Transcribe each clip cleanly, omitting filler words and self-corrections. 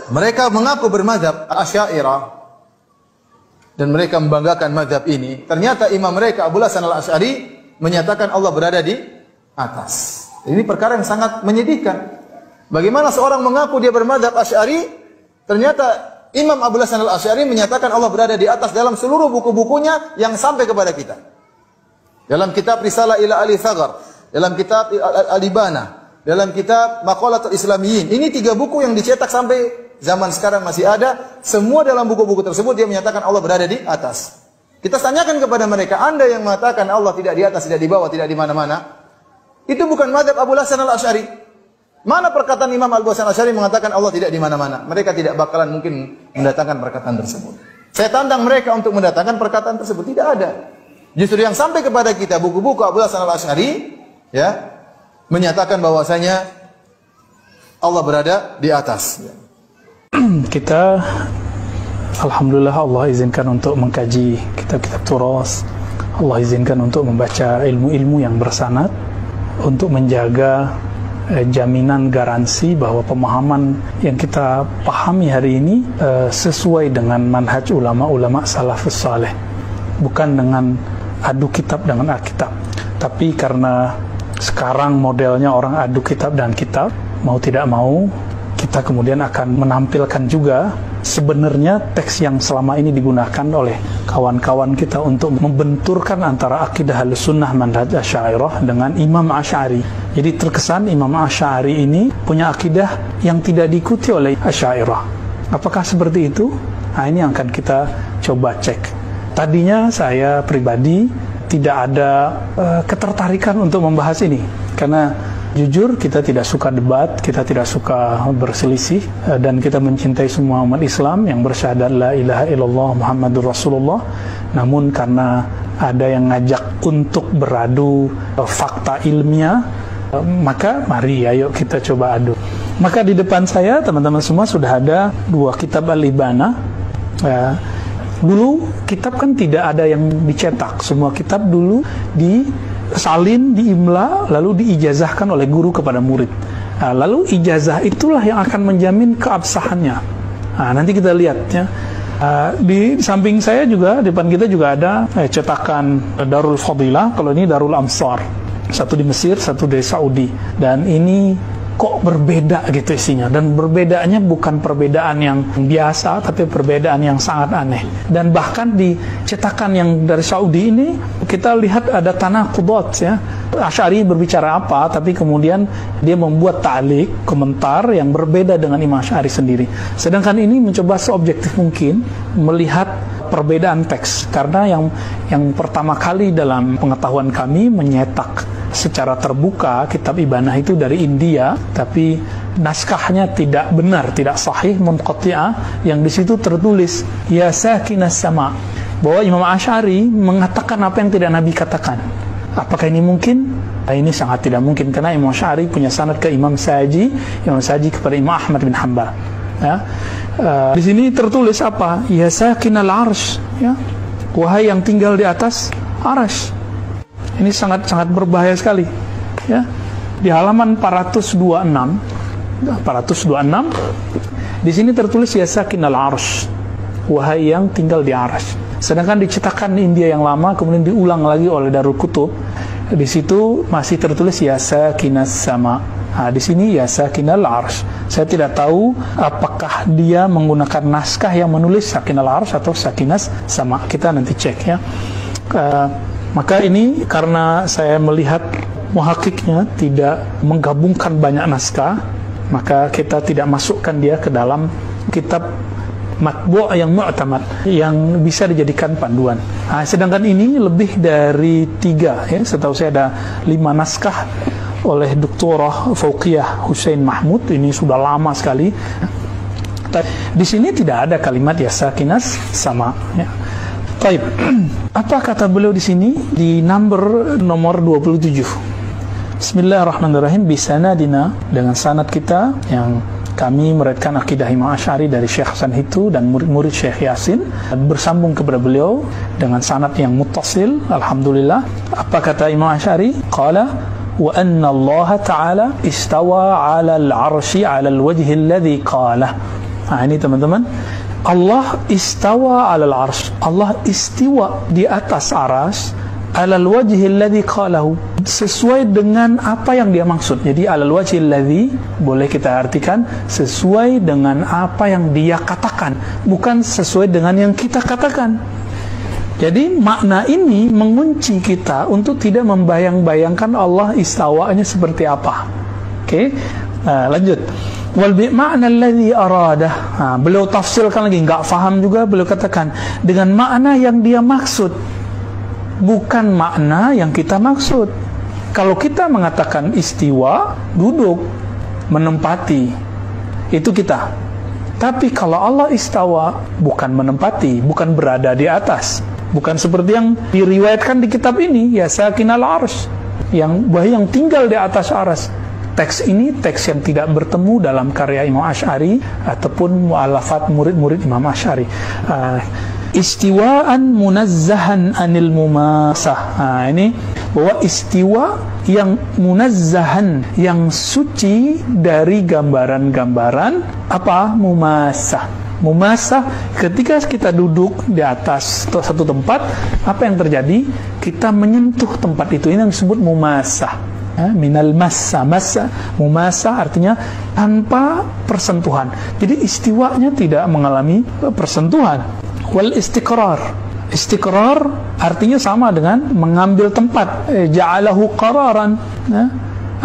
Mereka mengaku bermadzhab Asy'ariyah dan mereka membanggakan mazhab ini. Ternyata imam mereka Abu Hasan Al-Asy'ari menyatakan Allah berada di atas. Ini perkara yang sangat menyedihkan. Bagaimana seorang mengaku dia bermadzhab Asy'ari, ternyata Imam Abu Hasan Al-Asy'ari menyatakan Allah berada di atas dalam seluruh buku-bukunya yang sampai kepada kita. Dalam kitab Risalah ila Ali Thaghar, dalam kitab Al-Ibana, dalam kitab Maqalatul Islamiyyin. Ini 3 buku yang dicetak sampai zaman sekarang masih ada. Semua dalam buku-buku tersebut dia menyatakan Allah berada di atas. Kita tanyakan kepada mereka, Anda yang mengatakan Allah tidak di atas, tidak di bawah, tidak di mana-mana, itu bukan mazhab Abu Hasan Al-Asy'ari. Mana perkataan Imam Abu Hasan Al-Asy'ari mengatakan Allah tidak di mana-mana? Mereka tidak bakalan mungkin mendatangkan perkataan tersebut. Saya tantang mereka untuk mendatangkan perkataan tersebut. Tidak ada. Justru yang sampai kepada kita buku-buku Abu Hasan Al-Asy'ari ya menyatakan bahwasanya Allah berada di atas. Kita alhamdulillah Allah izinkan untuk mengkaji kitab-kitab turas. Allah izinkan untuk membaca ilmu-ilmu yang bersanad untuk menjaga jaminan garansi bahwa pemahaman yang kita pahami hari ini sesuai dengan manhaj ulama-ulama salafus saleh, bukan dengan adu kitab dengan Alkitab. Tapi karena sekarang modelnya orang adu kitab dan kitab, mau tidak mau kita kemudian akan menampilkan juga sebenarnya teks yang selama ini digunakan oleh kawan-kawan kita untuk membenturkan antara akidah Ahlussunnah manhaj Asy'ariyah dengan Imam Asy'ari. Jadi terkesan Imam Asy'ari ini punya akidah yang tidak diikuti oleh Asy'ariyah. Apakah seperti itu? Nah, ini yang akan kita coba cek. Tadinya saya pribadi tidak ada ketertarikan untuk membahas ini karena jujur kita tidak suka debat, kita tidak suka berselisih, dan kita mencintai semua umat Islam yang bersyahadat la ilaha illallah Muhammadur Rasulullah. Namun karena ada yang ngajak untuk beradu fakta ilmiah, maka mari ayo kita coba adu. Maka di depan saya teman-teman semua sudah ada 2 kitab Al-Ibana. Dulu kitab kan tidak ada yang dicetak, semua kitab dulu disalin, diimla, lalu diijazahkan oleh guru kepada murid. Lalu ijazah itulah yang akan menjamin keabsahannya. Nanti kita lihat ya. Di samping saya juga, di depan kita juga ada cetakan Darul Fadilah. Kalau ini Darul Amsar, satu di Mesir, satu di Saudi. Dan ini kok berbeda gitu isinya, dan perbedaannya bukan perbedaan yang biasa, tapi perbedaan yang sangat aneh. Dan bahkan di cetakan yang dari Saudi ini kita lihat ada tanaqudat ya. Asy'ari berbicara apa, tapi kemudian dia membuat ta'liq, komentar yang berbeda dengan Imam Asy'ari sendiri. Sedangkan ini mencoba seobjektif mungkin melihat perbedaan teks, karena yang pertama kali dalam pengetahuan kami menyetak secara terbuka kitab Ibanah itu dari India, tapi naskahnya tidak benar, tidak sahih, munqati'ah, yang di situ tertulis ya sakinas sama, bahwa Imam Asy'ari mengatakan apa yang tidak Nabi katakan. Apakah ini mungkin? Ini sangat tidak mungkin, karena Imam Asy'ari punya sanad ke Imam Saji, Imam Saji kepada Imam Ahmad bin Hanbal. Ya. Di sini tertulis apa? Ya sakinal arsy, ya. Wahai yang tinggal di atas arsy. Ini sangat-sangat berbahaya sekali. Ya. Di halaman 426, di sini tertulis ya sakinal arsy, wahai yang tinggal di arsy. Sedangkan dicetakan di India yang lama kemudian diulang lagi oleh Darul Kutub, di situ masih tertulis ya sakinas sama. Nah, di sini ya sakinal arsy. Saya tidak tahu apakah dia menggunakan naskah yang menulis sakinal arsy atau sakinas sama. Kita nanti cek ya. Maka ini karena saya melihat muhakiknya tidak menggabungkan banyak naskah, maka kita tidak masukkan dia ke dalam kitab matbu' yang mu'tamad, yang bisa dijadikan panduan. Sedangkan ini lebih dari 3 ya. Setahu saya ada 5 naskah oleh Doktorah Fauqiyah Hussein Mahmud. Ini sudah lama sekali. Di sini tidak ada kalimat ya sakinas sama ya. Baik, apa kata beliau di sini di nomor 27? Bismillahirrahmanirrahim. Bisanadina, dengan sanad kita yang kami meriwayatkan akidah Imam Asy'ari dari Syekh Hasan Hitu dan murid-murid Syekh Yasin, bersambung kepada beliau dengan sanad yang muttasil. Alhamdulillah. Apa kata Imam Asy'ari? Qala wa anna Allah Ta'ala istawa 'ala al-'arsy 'ala al-wajhi alladhi qala. Nah ini teman-teman, Allah istawa alal arsy. Allah istiwa di atas arsy alal wajhi alladhi qalahu, sesuai dengan apa yang dia maksud. Jadi alal wajhi alladhi boleh kita artikan sesuai dengan apa yang dia katakan, bukan sesuai dengan yang kita katakan. Jadi makna ini mengunci kita untuk tidak membayang-bayangkan Allah istawanya seperti apa. Oke, lanjut. Wal bi ma'na alladhi aradah. Beliau tafsirkan lagi, nggak faham juga beliau katakan dengan makna yang dia maksud, bukan makna yang kita maksud. Kalau kita mengatakan istiwa, duduk, menempati, itu kita. Tapi kalau Allah istawa, bukan menempati, bukan berada di atas, bukan seperti yang diriwayatkan di kitab ini, ya sakinal arsy, yang tinggal di atas arsy. Teks ini teks yang tidak bertemu dalam karya Imam Asy'ari ataupun mu'allafat murid-murid Imam Asy'ari. Istiwaan munazzahan anil mumasah. Ini bahwa istiwa yang munazzahan, yang suci dari gambaran-gambaran apa? Mumasah. Mumasah, ketika kita duduk di atas satu tempat, apa yang terjadi? Kita menyentuh tempat itu. Ini yang disebut mumasah. Minal massa, mumasa artinya tanpa persentuhan. Jadi istiwanya tidak mengalami persentuhan. Wal istiqrar artinya sama dengan mengambil tempat. Ja'alahu qararan.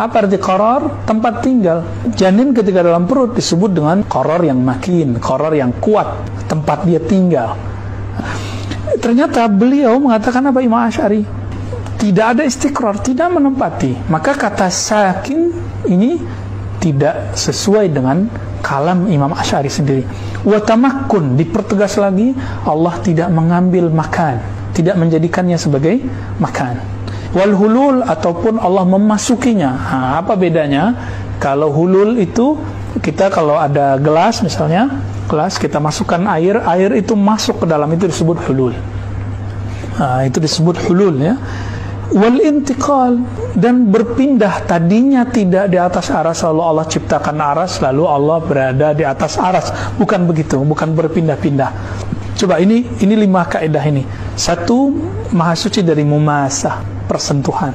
Apa arti qarar? Tempat tinggal. Janin ketika dalam perut disebut dengan qarar yang makin, qarar yang kuat, tempat dia tinggal. Ternyata beliau mengatakan apa, Imam Asy'ari? Tidak ada istiqrar, tidak menempati. Maka kata sakin ini tidak sesuai dengan kalam Imam Asy'ari sendiri. Wa tamakkun, dipertegas lagi, Allah tidak mengambil makan, tidak menjadikannya sebagai makan. Wal hulul, ataupun Allah memasukinya. Apa bedanya? Kalau hulul itu, kita kalau ada gelas misalnya, gelas kita masukkan air itu masuk ke dalam, itu disebut hulul. Itu disebut hulul ya. Wal intiqal, dan berpindah, tadinya tidak di atas aras lalu Allah ciptakan aras lalu Allah berada di atas aras, bukan begitu, bukan berpindah-pindah. Coba ini 5 kaidah ini. 1, maha suci dari mumasah, persentuhan.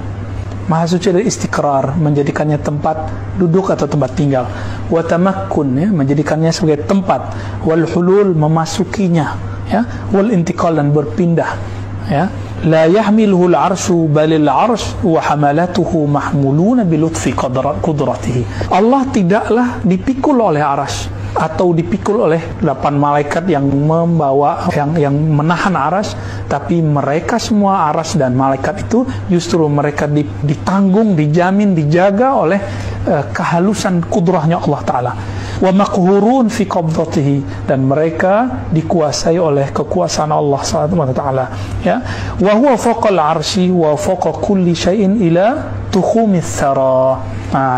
Maha suci dari istiqrar, menjadikannya tempat duduk atau tempat tinggal. Wa tamakkun, ya, menjadikannya sebagai tempat. Wal hulul, memasukinya, ya. Wal intiqal, dan berpindah, ya. La yahmiluhu al-arsyu balil arsy wa hamalatuhu mahmuluna bi lutfi qudratihi. Allah tidaklah dipikul oleh arsy atau dipikul oleh 8 malaikat yang membawa, yang menahan arsy, tapi mereka semua, arsy dan malaikat itu justru mereka ditanggung, dijamin, dijaga oleh kehalusan kudrahnya Allah Ta'ala. Wa maqhurun fi qabdatihi, dan mereka dikuasai oleh kekuasaan Allah Subhanahu wa taala, ya. Wa huwa fawqal arsy wa fawqa kulli syai'in ila tukhumis thara.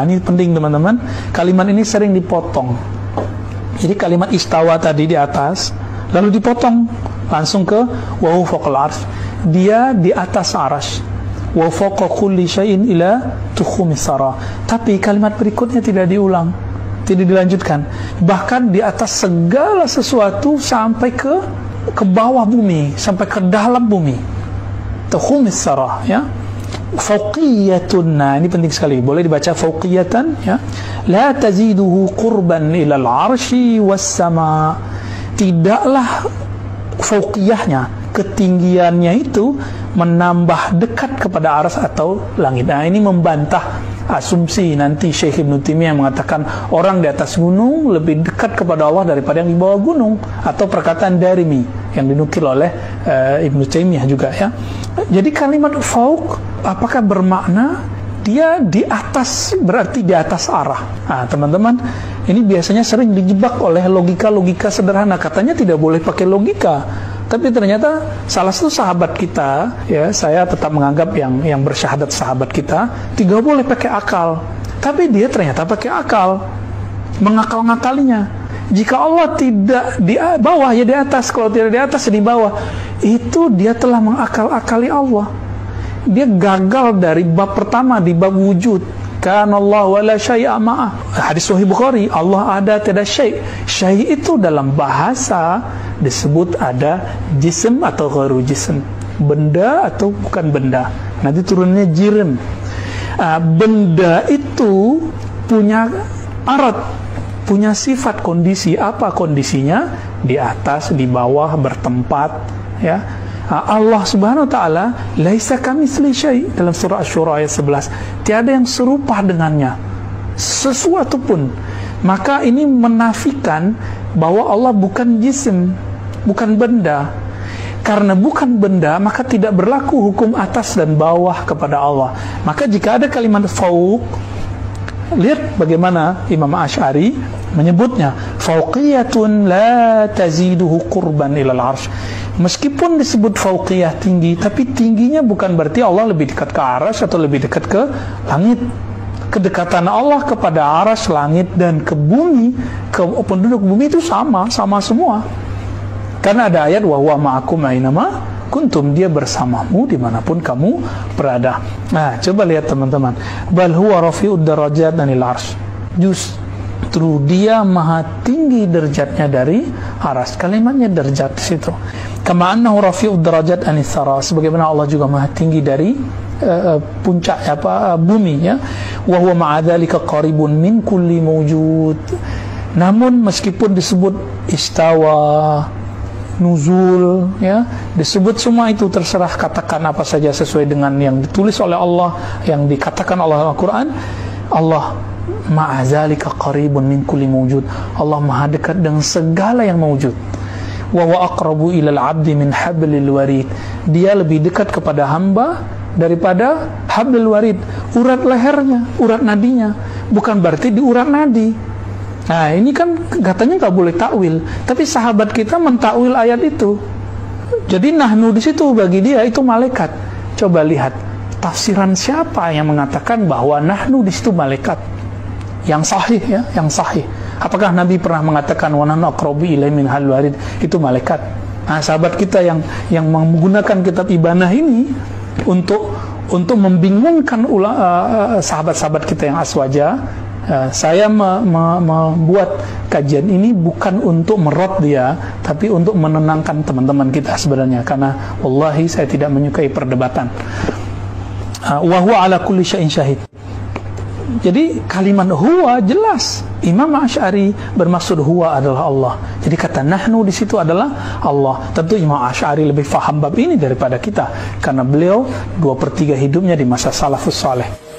Ini penting teman-teman. Kalimat ini sering dipotong. Jadi kalimat istawa tadi di atas lalu dipotong langsung ke wa huwa fawqal arsy. Dia di atas arsy. Wa fawqa kulli syai'in ila tukhumis thara. Tapi kalimat berikutnya tidak diulang, tidak dilanjutkan, bahkan di atas segala sesuatu sampai ke bawah bumi, sampai ke dalam bumi. Tukhumis sarah, ya. Fauqiyatun, ini penting sekali, boleh dibaca fauqiyatan, ya. La taziduhu qurban ila al-arsy was sama. Tidaklah fauqiyahnya, ketinggiannya itu menambah dekat kepada aras atau langit. Ini membantah asumsi nanti Syekh Ibn Taimiyah mengatakan orang di atas gunung lebih dekat kepada Allah daripada yang di bawah gunung, atau perkataan Darimi yang dinukil oleh Ibn Taimiyah juga, ya. Jadi kalimat fauq apakah bermakna dia di atas, berarti di atas arah? Teman-teman, ini biasanya sering dijebak oleh logika-logika sederhana, katanya tidak boleh pakai logika. Tapi ternyata salah satu sahabat kita, ya, saya tetap menganggap yang bersyahadat sahabat kita, tidak boleh pakai akal. Tapi dia ternyata pakai akal, mengakal-ngakalinya. Jika Allah tidak di bawah, ya di atas. Kalau tidak di atas, ya di bawah. Itu dia telah mengakal-akali Allah. Dia gagal dari bab pertama, di bab wujud. Kana Allah wa la syai'a ma'ah. Hadis Sahih Bukhari, Allah ada, tiada syai'. Syai' itu dalam bahasa disebut ada jism atau ghairu jism, benda atau bukan benda. Nanti turunnya jirim. Benda itu punya arat, punya sifat, kondisi. Apa kondisinya? Di atas, di bawah, bertempat, ya. Allah Subhanahu wa taala laisa kamitsli syai', dalam surah Asy-Syura ayat 11. Tiada yang serupa dengannya sesuatu pun. Maka ini menafikan bahwa Allah bukan jisim, bukan benda. Karena bukan benda, maka tidak berlaku hukum atas dan bawah kepada Allah. Maka jika ada kalimat fauq, lihat bagaimana Imam Asy'ari menyebutnya, fauqiyatun la taziduhu qurban ilal arsh. Meskipun disebut fauqiyah, tinggi, tapi tingginya bukan berarti Allah lebih dekat ke arsy atau lebih dekat ke langit. Kedekatan Allah kepada arsy, langit, dan ke bumi, ke penduduk bumi itu sama semua. Karena ada ayat wa huwa ma'akum ainama kuntum, dia bersamamu dimanapun kamu berada. Nah, coba lihat teman-teman, bal huwa rafi'ud darajat anil arsy. Justru dia maha tinggi derajatnya dari arsy. Kalimatnya derajat di situ. Kama annahu rafi'ud darajat anis sara, sebagaimana Allah juga maha tinggi dari puncak bumi, ya. Wa huwa ma'a dzalika qaribun min kulli mawjud. Namun meskipun disebut istawa, nuzul, ya, disebut semua itu, terserah katakan apa saja sesuai dengan yang ditulis oleh Allah, yang dikatakan oleh Al-Quran. Allah ma'a dzalika qaribun min kulli mawjud. Allah maha dekat dengan segala yang mewujud. Wa huwa aqrabu ilal 'abdi min hablil warid. Dia lebih dekat kepada hamba daripada hablil warid, urat lehernya, urat nadinya. Bukan berarti di urat nadi. Nah, ini kan katanya nggak boleh takwil, tapi sahabat kita mentakwil ayat itu. Jadi nahnu di situ bagi dia itu malaikat. Coba lihat tafsiran siapa yang mengatakan bahwa nahnu di situ malaikat. Yang sahih, ya, yang sahih. Apakah Nabi pernah mengatakan wa nahnu aqrabu ilaihi min hablil warid, itu malaikat? Nah, sahabat kita yang menggunakan kitab Ibanah ini untuk membingungkan sahabat-sahabat kita yang aswaja. Saya membuat kajian ini bukan untuk merot dia, tapi untuk menenangkan teman-teman kita sebenarnya, karena wallahi saya tidak menyukai perdebatan. Wa huwa ala kulli syai'in syahid. Jadi kalimat huwa jelas. Imam Asy'ari bermaksud huwa adalah Allah. Jadi kata nahnu di situ adalah Allah. Tentu Imam Asy'ari lebih faham bab ini daripada kita, karena beliau 2/3 hidupnya di masa salafus saleh.